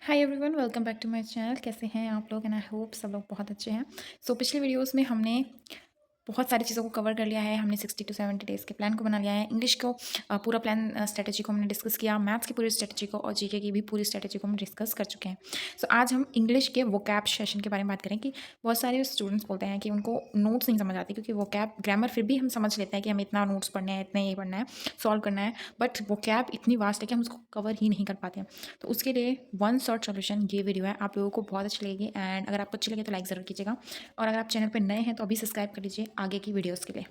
Hi everyone, welcome back to my channel. कैसे हैं आप लोग? एंड आई होप सब लोग बहुत अच्छे हैं। पिछले वीडियोस में हमने बहुत सारी चीज़ों को कवर कर लिया है। हमने 60 टू 70 डेज़ के प्लान को बना लिया है। इंग्लिश को पूरा प्लान स्ट्रेटजी को हमने डिस्कस किया, मैथ्स की पूरी स्ट्रेटजी को और जीके की भी पूरी स्ट्रेटजी को हम डिस्कस कर चुके हैं। आज हम इंग्लिश के वोकैब सेशन के बारे में बात करें कि बहुत सारे स्टूडेंट्स बोलते हैं कि उनको नोट्स नहीं समझ आती, क्योंकि वोकैब ग्रामर फिर भी हम समझ लेते हैं कि हमें इतना नोट्स पढ़ने हैं, इतना ये पढ़ना है, सॉल्व करना है, बट वोकैब इतनी वास्ट है कि हम उसको कवर ही नहीं कर पाते हैं। तो उसके लिए वन शॉर्ट सॉल्यूशन ये वीडियो है, आप लोगों को बहुत अच्छी लगेगी। एंड अगर आपको अच्छी लगे तो लाइक ज़रूर कीजिएगा, और अगर आप चैनल पर नए हैं तो अभी सब्सक्राइब कर लीजिए आगे की वीडियोज़ के लिए।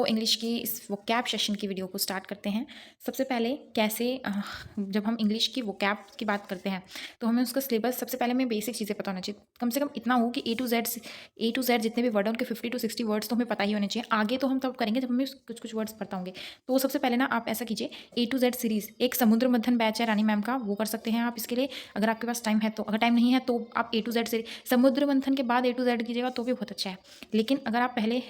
इंग्लिश की इस वोकैब सेशन की वीडियो को स्टार्ट करते हैं। सबसे पहले कैसे जब हम इंग्लिश की वोकैब की बात करते हैं तो हमें उसका सिलेबस सबसे पहले हमें बेसिक चीज़ें पता होना चाहिए। कम से कम इतना हो कि ए टू जेड जितने भी वर्ड हैं उनके 50 to 60 वर्ड्स तो हमें पता ही होने चाहिए। आगे तो हम तब करेंगे जब हमें कुछ कुछ वर्ड्स पता होंगे। तो सबसे पहले ना आप ऐसा कीजिए, A to Z सीरीज़ एक समुद्र मंथन बैच है रानी मैम का, वो कर सकते हैं आप इसके लिए, अगर आपके पास टाइम है तो। अगर टाइम नहीं है तो आप A to Z सीरीज समुद्र मंथन के बाद A to Z कीजिएगा तो भी बहुत अच्छा है। लेकिन अगर आप पहले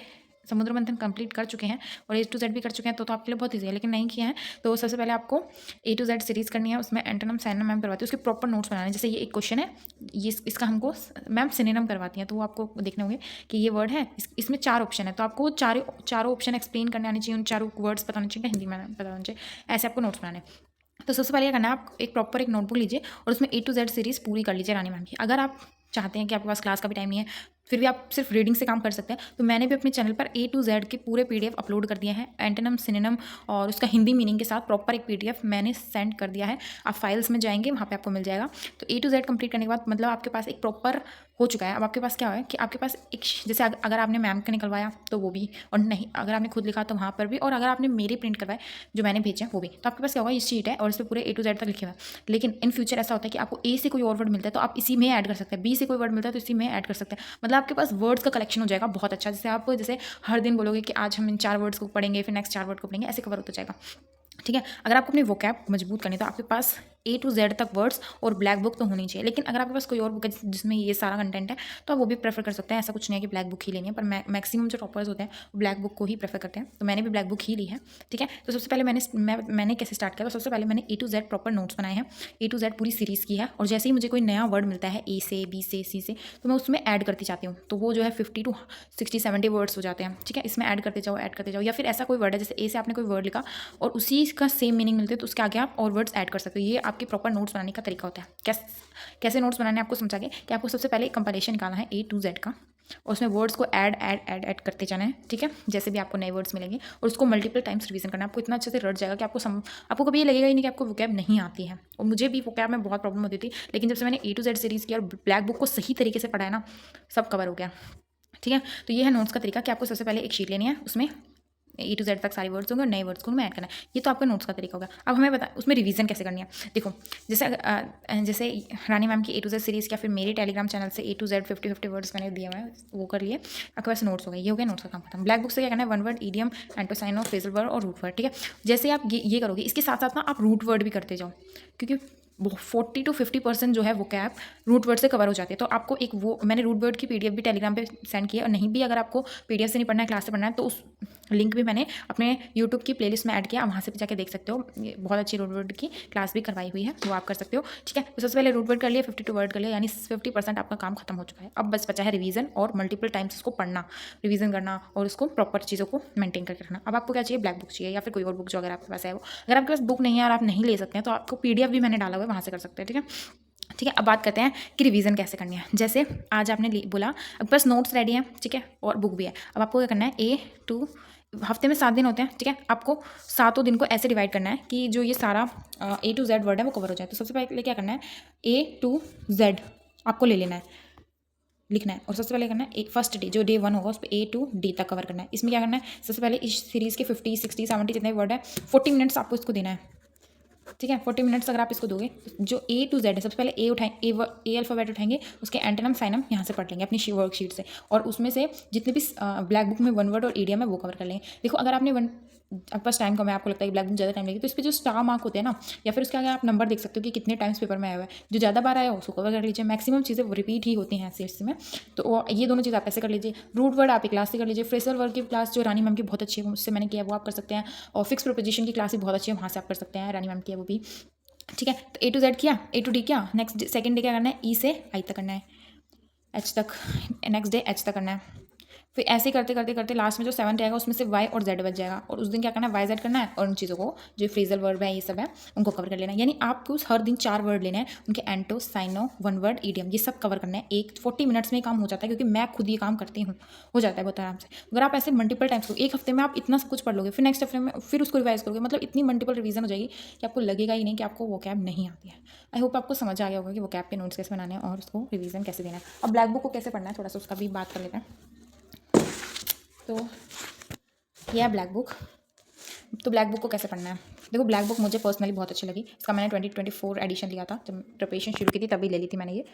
समुद्र मंथन कंप्लीट कर चुके हैं और A to Z भी कर चुके हैं तो आपके लिए बहुत ईजी है। लेकिन नहीं किया है तो सबसे पहले आपको A to Z सीरीज़ करनी है। उसमें एंटोनिम सिनोनिम मैम करवाती है, उसके प्रॉपर नोट्स बनाने हैं। जैसे ये एक क्वेश्चन है, ये इसका हमको मैम सिनोनिम करवाती हैं, तो वो आपको देखने होंगे कि ये वर्ड है, इसमें 4 ऑप्शन है, तो आपको वो चारों ऑप्शन एक्सप्लेन करने आने चाहिए, उन चारों वर्ड्स पता होने चाहिए, हिंदी में पता होना चाहिए। ऐसे आपको नोट्स बनाने हैं। तो सबसे पहले क्या करना है, आप एक प्रॉपर एक नोटबुक लीजिए और उसमें A to Z सीरीज़ पूरी कर लीजिए रानी मैम की। अगर आप चाहते हैं कि आपके पास क्लास का भी टाइम नहीं है, फिर भी आप सिर्फ रीडिंग से काम कर सकते हैं, तो मैंने भी अपने चैनल पर A to Z के पूरे PDF अपलोड कर दिए हैं, एंटोनिम सिनोनिम और उसका हिंदी मीनिंग के साथ प्रॉपर एक PDF मैंने सेंड कर दिया है। आप फाइल्स में जाएंगे, वहाँ पे आपको मिल जाएगा। तो A to Z कंप्लीट करने के बाद मतलब आपके पास एक प्रॉपर हो चुका है। अब आपके पास क्या है कि आपके पास एक, जैसे अगर आपने मैम का निकलवाया तो वो भी, और नहीं अगर आपने खुद लिखा तो वहाँ पर भी, और अगर आपने मेरे प्रिंट करवाए जो मैंने भेजे हैं वो भी, तो आपके पास क्या होगा, ये शीट है और इस पर पूरे A to Z तक लिखे हुए हैं। लेकिन इन फ्यूचर ऐसा होता है कि आपको A से कोई और वर्ड मिलता है तो आप इसी में ऐड कर सकते हैं, B से कोई वर्ड मिलता है तो इसी में ऐड कर सकते हैं। मतलब आपके पास वर्ड्स का कलेक्शन हो जाएगा बहुत अच्छा। जैसे आप जैसे हर दिन बोलोगे कि आज हम इन 4 वर्ड्स को पढ़ेंगे, फिर नेक्स्ट 4 वर्ड को पढ़ेंगे, ऐसे कवर होता जाएगा। ठीक है। अगर आपको अपनी वोकैब मजबूत करनी है तो आपके पास A to Z तक वर्ड्स और ब्लैक बुक तो होनी चाहिए। लेकिन अगर आपके पास कोई और बुक है जिसमें ये सारा कंटेंट है तो आप वो भी प्रेफर कर सकते हैं। ऐसा कुछ नहीं है कि ब्लैक बुक ही लेनी है, पर मैक्सिमम जो टॉपर्स होते हैं वो ब्लैक बुक को ही प्रेफर करते हैं, तो मैंने भी ब्लैक बुक ही ली है। ठीक है। तो सबसे पहले मैंने कैसे स्टार्ट किया, तो सबसे पहले मैंने A to Z proper notes बनाए हैं। A to Z पूरी सीरीज़ की है, और जैसे ही मुझे कोई नया वर्ड मिलता है A से, B से, C से, तो मैं उसमें ऐड करती जाती हूँ। तो वो जो है 50 to 60 70 वर्ड्स हो जाते हैं। ठीक है। इसमें ऐड करते जाओ। या फिर ऐसा कोई वर्ड है, जैसे A से आपने कोई वर्ड लिखा और उसी का सेम मीनिंग मिलते है, तो उसके आगे आप और वर्ड्स ऐड कर सकते हो। ये आपके प्रॉपर नोट्स बनाने का तरीका होता है। कैसे नोट्स बनाने आपको समझा के कि आपको सबसे पहले कंपाइलेशन निकालना है A to Z का, और उसमें वर्ड्स को ऐड करते जाना है। ठीक है। जैसे भी आपको नए वर्ड्स मिलेंगे, और उसको मल्टीपल टाइम्स रिवीजन करना है। आपको इतना अच्छे से रट जाएगा कि आपको कभी ये लगेगा ही नहीं कि आपको वोकैब नहीं आती है। और मुझे भी वोकैब में बहुत प्रॉब्लम होती थी, लेकिन जब से मैंने A to Z सीरीज़ किया और ब्लैक बुक को सही तरीके से पढ़ा है ना, सब कवर हो गया। ठीक है। तो ये है नोट्स का तरीका कि आपको सबसे पहले एक शीट लेनी है, उसमें A to Z तक सारे वर्ड्स होंगे और नए वर्ड्स को उनमें ऐड करना है। ये तो आपका नोट्स का तरीका होगा। अब हमें बता उसमें रिवीजन कैसे करनी है। देखो, जैसे रानी मैम की A to Z सीरीज़ या फिर मेरे टेलीग्राम चैनल से A to Z 50 वर्ड्स मैंने दिए हुए हैं, वो कर लिए, आपके पास नोट्स हो गए। ये हो गया नोट्स का काम खत्म। ब्लैक बुक से क्या करना है, वन वर्ड, ईडियम, एंटोसाइन और फ्रेजल वर्ड और रूट वर्ड। ठीक है। जैसे आप ये करोगे, इसके साथ साथ ना आप रूट वर्ड भी करते जाओ, क्योंकि 40 to 50% जो है वो कैप रूट वर्ड से कवर हो जाती है। तो आपको एक वो मैंने रूट वर्ड की PDF भी टेलीग्राम पे सेंड की है, और नहीं भी अगर आपको PDF से नहीं पढ़ना है, क्लास से पढ़ना है, तो उस लिंक भी मैंने अपने यूट्यूब की प्लेलिस्ट में ऐड किया, वहाँ से भी जाके देख सकते हो। ये बहुत अच्छी रूट वर्ड की क्लास भी करवाई हुई है, वो आप कर सकते हो। ठीक है। तो सबसे पहले रूट वर्ड कर लिया, 52 वर्ड कर लिया, यानी 50% आपका काम खत्म हो चुका है। अब बस बचा है रिवीजन और मल्टीपल टाइम्स उसको पढ़ना, रिवीजन करना और उसको प्रॉपर चीज़ों को मेंटेन करके रखना। अब आपको क्या चाहिए, ब्लैक बुक चाहिए या फिर कोई और बुक जो अगर आपके पास है वो। अगर आपके पास बुक नहीं है और आप नहीं ले सकते हैं तो आपको PDF भी मैंने डाला हुआ है, वहाँ से कर सकते हैं। ठीक है। ठीक है। अब बात करते हैं कि रिवीजन कैसे करनी है। जैसे आज आपने बोला आपके पास नोट्स रेडी हैं, ठीक है, और बुक भी है। अब आपको क्या करना है, हफ्ते में 7 दिन होते हैं। ठीक है। आपको 7 दिन को ऐसे डिवाइड करना है कि जो ये सारा A to Z वर्ड है वो कवर हो जाए। तो सबसे पहले क्या करना है, A to Z आपको ले लेना है, लिखना है, और सबसे पहले करना है फर्स्ट डे, जो डे 1 होगा उस पर A to D तक कवर करना है। इसमें क्या करना है, सबसे पहले इस सीरीज़ के 50 60 70 जितने वर्ड है, 40 मिनट्स आपको इसको देना है। ठीक है। 40 मिनट्स अगर आप इसको दोगे, जो A to Z है, सबसे पहले ए अल्फ़ाबेट उठाएंगे, उसके एंटोनिम साइनम यहाँ से पढ़ लेंगे अपनी वर्कशीट से, और उसमें से जितने भी ब्लैक बुक में वन वर्ड और ईडियम है वो कवर कर लेंगे। देखो, अगर आपने आपके पास टाइम कम है, आपको लगता है कि ब्लैक बुक ज़्यादा टाइम लगेगी, तो इस पर जो स्टार मार्क होते हैं ना, या फिर उसके आगे आप नंबर देख सकते हो कि कितने टाइम्स पेपर में आया हुआ है। जो ज़्यादा बार आया हो उसको कवर कर लीजिए। मैक्सिमम चीज़ें रिपीट ही होती हैं सीट्स में, तो ये दोनों चीज़ आप ऐसे कर लीजिए। रूट वर्ड आप एक क्लास से कर लीजिए। फ्रेशर वर्ड की क्लास जो रानी मैम की बहुत अच्छी है, उससे मैंने किया, वो आप कर सकते हैं। और फिक्स प्रोपोजिशन की क्लास भी बहुत अच्छी है, वहाँ से आप कर सकते हैं, रानी मैम की है वो भी। ठीक है। तो ए टू जेड किया, ए टू डी किया, नेक्स्ट सेकंड डे क्या करना है, ई से आई तक करना है, एच तक, नेक्स्ट डे एच तक करना है। फिर ऐसे ही करते करते करते लास्ट में जो 7 रहेगा उसमें से वाई और जेड बच जाएगा, और उस दिन क्या करना है, वाई जेड करना है, और उन चीज़ों को जो फ्रेजल वर्ब है ये सब है उनको कवर कर लेना है। यानी आपको हर दिन 4 वर्ड लेने हैं, उनके एंटो, साइनो, वन वर्ड, ईडियम, ये सब कवर करना है। 40 मिनट्स में काम हो जाता है, क्योंकि मैं खुद ये काम करती हूँ, हो जाता है बहुत आराम से। अगर आप ऐसे मल्टीपल टाइम्स को एक हफ्ते में आप इतना सब कुछ पढ़ लोगे, फिर नेक्स्ट हफ्ते में फिर उसको रिवाइज करोगे, मतलब इतनी मल्टीपल रिवीजन हो जाएगी कि आपको लगेगा ही नहीं कि आपको वो कैब नहीं आती है। आई होप आपको समझ आ गया होगा कि वो कैब के नोट्स कैसे बनाने हैं और उसको रिवीजन कैसे देना है। अब ब्लैक बुक को कैसे पढ़ना है, थोड़ा सा उसका भी बात कर लेते हैं। तो ये है ब्लैक बुक। तो ब्लैक बुक को कैसे पढ़ना है, देखो ब्लैक बुक मुझे पर्सनली बहुत अच्छी लगी। इसका मैंने 2024 एडिशन लिया था, जब प्रिपरेशन शुरू की थी तभी ले ली थी मैंने ये,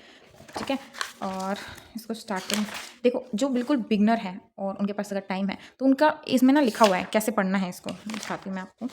ठीक है। और इसको स्टार्टिंग देखो, जो बिल्कुल बिगनर है और उनके पास अगर टाइम है तो उनका इसमें ना लिखा हुआ है कैसे पढ़ना है इसको, दिखाती हूँ मैं आपको।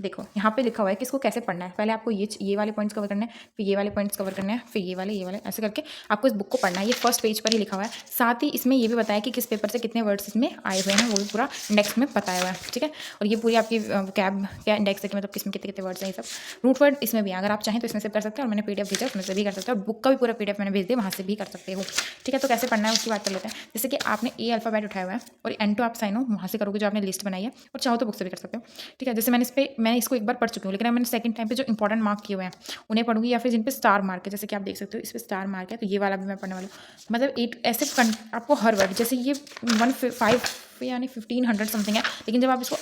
देखो यहाँ पे लिखा हुआ है कि इसको कैसे पढ़ना है। पहले आपको ये वाले पॉइंट्स कवर करने हैं, फिर ये वाले पॉइंट्स कवर करने हैं, फिर ये वाले ऐसे करके आपको इस बुक को पढ़ना है। ये फर्स्ट पेज पर ही लिखा हुआ है। साथ ही इसमें ये भी बताया कि किस पेपर से कितने वर्ड्स इसमें आए हुए हैं, वो भी पूरा इंडेक्स में बताया हुआ है, ठीक है। और ये पूरी आपकी कैब क्या इंडेक्स है कि मतलब किसमें कितने कितने वर्ड्स हैं, ये सब रूट वर्ड इसमें भी है। अगर आप चाहें तो इसमें से कर सकते हैं, और मैंने पीडीएफ भेजा उसमें से भी कर सकते हैं, और बुक का भी पूरा पीडीएफ मैंने भेज दिया, वहाँ से भी कर सकते हो, ठीक है। तो कैसे पढ़ना है उसकी बात कर लेते हैं। जैसे कि आपने ए अल्फाबेट उठाया हुआ है और एन टू आप साइन हो वहाँ से करोगे, जो आपने लिस्ट बनाई है, और चाहो तो बुक से भी कर सकते हो, ठीक है। जैसे मैंने इसको एक बार पढ़ चुकी हूँ, लेकिन मैंने सेकंड टाइम पे जो इंपॉर्टेंट मार्क किए हुए हैं उन्हें पढ़ूंगी, या फिर जिन पे स्टार मार्क है, जैसे कि आप देख सकते हो इस पर स्टार मार्क है, तो ये वाला भी मैं पढ़ने वाला हूँ। मतलब 8 ऐसे आपको हर वर्ड, जैसे ये 15 यानी 1500 समथिंग है, लेकिन जब आप इसको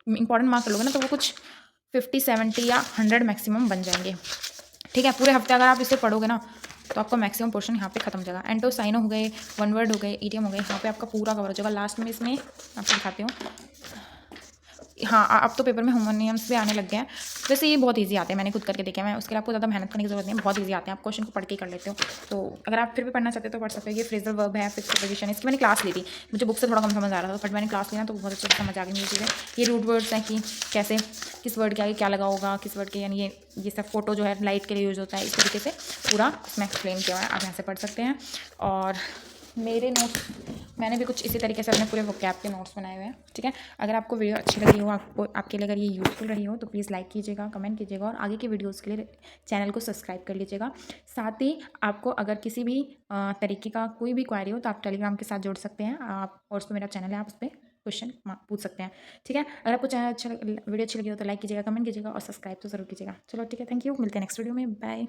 इंपॉर्टेंट मार्क कर लोगे ना तो वो कुछ 50 70 या 100 मैक्सिमम बन जाएंगे, ठीक है। पूरे हफ्ते अगर आप इसे पढ़ोगे ना तो आपका मैक्सिमम पोर्शन यहाँ पे खत्म हो जाएगा। एंटो साइनो हो गए, वन वर्ड हो गए, ईडियम हो गए, यहाँ पे आपका पूरा कवर हो जाएगा। लास्ट में इसमें आपको दिखाती हूँ, हाँ अब तो पेपर में होमोनियम्स भी आने लग गए हैं। वैसे ये बहुत इजी आते हैं, मैंने खुद करके देखे हैं, उसके लिए आपको ज़्यादा मेहनत करने की जरूरत नहीं है, बहुत इजी आते हैं, आप क्वेश्चन को पढ़ के ही कर लेते हो। तो अगर आप फिर भी पढ़ना चाहते हो तो पढ़ सकते हो। ये फ्रेजल वर्ब है, फिक्स प्रीपोजिशन, इसकी मैंने क्लास ली थी, मुझे बुक से थोड़ा कम समझ आ रहा था, बट मैंने क्लास लिया तो बहुत अच्छे से समझ आ गई ये चीज़ें। ये रूट वर्ड्स हैं कि कैसे किस वर्ड के आगे क्या लगा होगा, किस वर्ड के, यानी ये सब फोटो जो है लाइट के लिए यूज़ होता है, इस तरीके से पूरा इसमें एक्सप्लेन किया हुआ है, आप यहाँ से पढ़ सकते हैं। और मेरे नोट्स मैंने भी कुछ इसी तरीके से अपने पूरे वोकैब के नोट्स बनाए हुए हैं, ठीक है। अगर आपको वीडियो अच्छी लगी हो, आपको आपके लिए अगर ये यूज़फुल रही हो तो प्लीज़ लाइक कीजिएगा, कमेंट कीजिएगा, और आगे की वीडियोज़ के लिए चैनल को सब्सक्राइब कर लीजिएगा। साथ ही आपको अगर किसी भी तरीके का कोई भी क्वारी हो तो आप टेलीग्राम के साथ जुड़ सकते हैं, आप और उस पर मेरा चैनल है, आप उस पर क्वेश्चन पूछ सकते हैं, ठीक है। अगर आपको चैनल वीडियो अच्छी लगी हो तो लाइक कीजिएगा, कमेंट कीजिएगा, और सब्सक्राइब तो ज़रूर कीजिएगा। चलो ठीक है, थैंक यू, मिलते हैं नेक्स्ट वीडियो में, बाय।